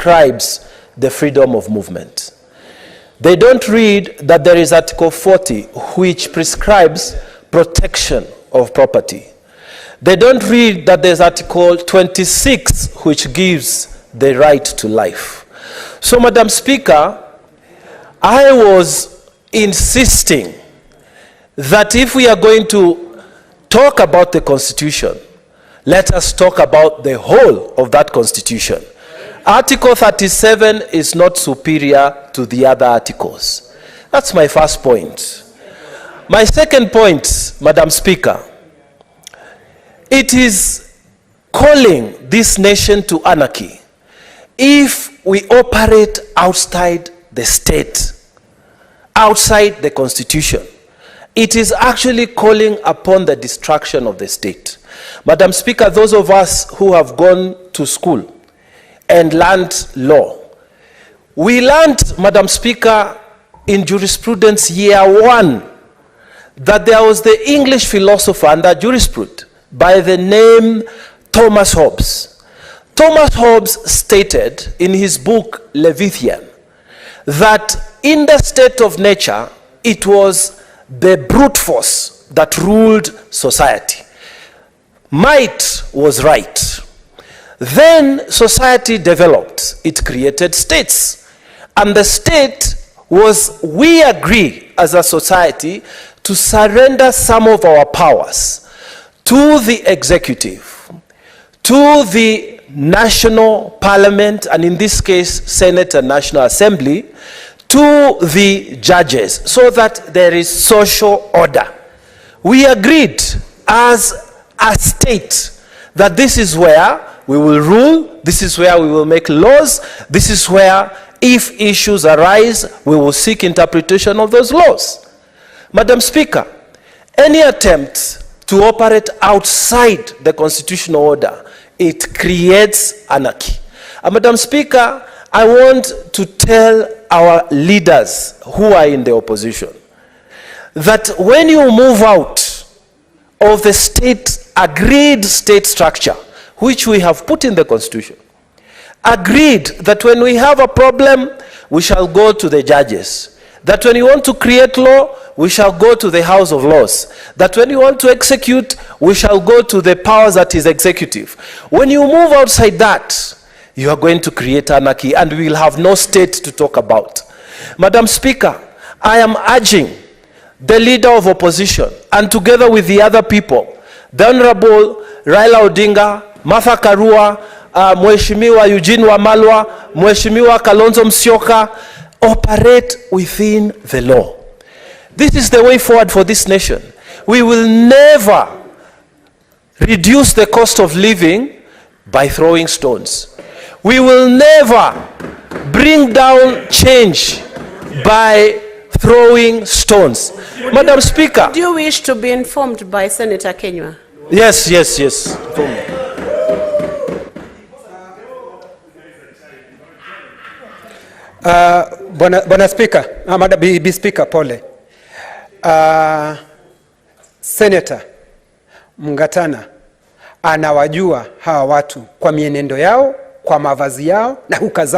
prescribes the freedom of movement. They don't read that there is Article 40, which prescribes protection of property. They don't read that there's Article 26, which gives the right to life. So, Madam Speaker, I was insisting that if we are going to talk about the Constitution, let us talk about the whole of that Constitution. Article 37 is not superior to the other articles. That's my first point. My second point, Madam Speaker, it is calling this nation to anarchy if we operate outside the state, outside the Constitution. It is actually calling upon the destruction of the state. Madam Speaker, those of us who have gone to school and learned law, we learned, Madam Speaker, in jurisprudence year 1, that there was the English philosopher and a jurisprudent by the name Thomas Hobbes. Thomas Hobbes stated in his book Witht that in the state of nature, it was the brute force that ruled society. Might was right. Then society developed. It created states. And the state was, we agree as a society, to surrender some of our powers to the executive, to the national parliament, and in this case, Senate and National Assembly, to the judges, so that there is social order. We agreed as a state that this is where we will rule, this is where we will make laws, this is where, if issues arise, we will seek interpretation of those laws. Madam Speaker, any attempt to operate outside the constitutional order, it creates anarchy. Madam Speaker, I want to tell our leaders who are in the opposition that when you move out of the state, agreed state structure, which we have put in the Constitution, agreed that when we have a problem, we shall go to the judges, that when you want to create law, we shall go to the House of Laws, that when you want to execute, we shall go to the powers that is executive. When you move outside that, you are going to create anarchy, and we will have no state to talk about. Madam Speaker, I am urging the leader of opposition, and together with the other people, the Honorable Raila Odinga, Martha Karua, Mheshimiwa Eugene Wamalwa, Mheshimiwa Kalonzo Musyoka, operate within the law. This is the way forward for this nation. We will never reduce the cost of living by throwing stones. We will never bring down change by throwing stones. Madam Speaker. Do you wish to be informed by Senator Kenywa? Yes. Bwana Speaker, Madam Speaker, pole. Senator Mngatana anawajua hawa watu kwa mienendo yao, kwa mavazi yao na huka zao.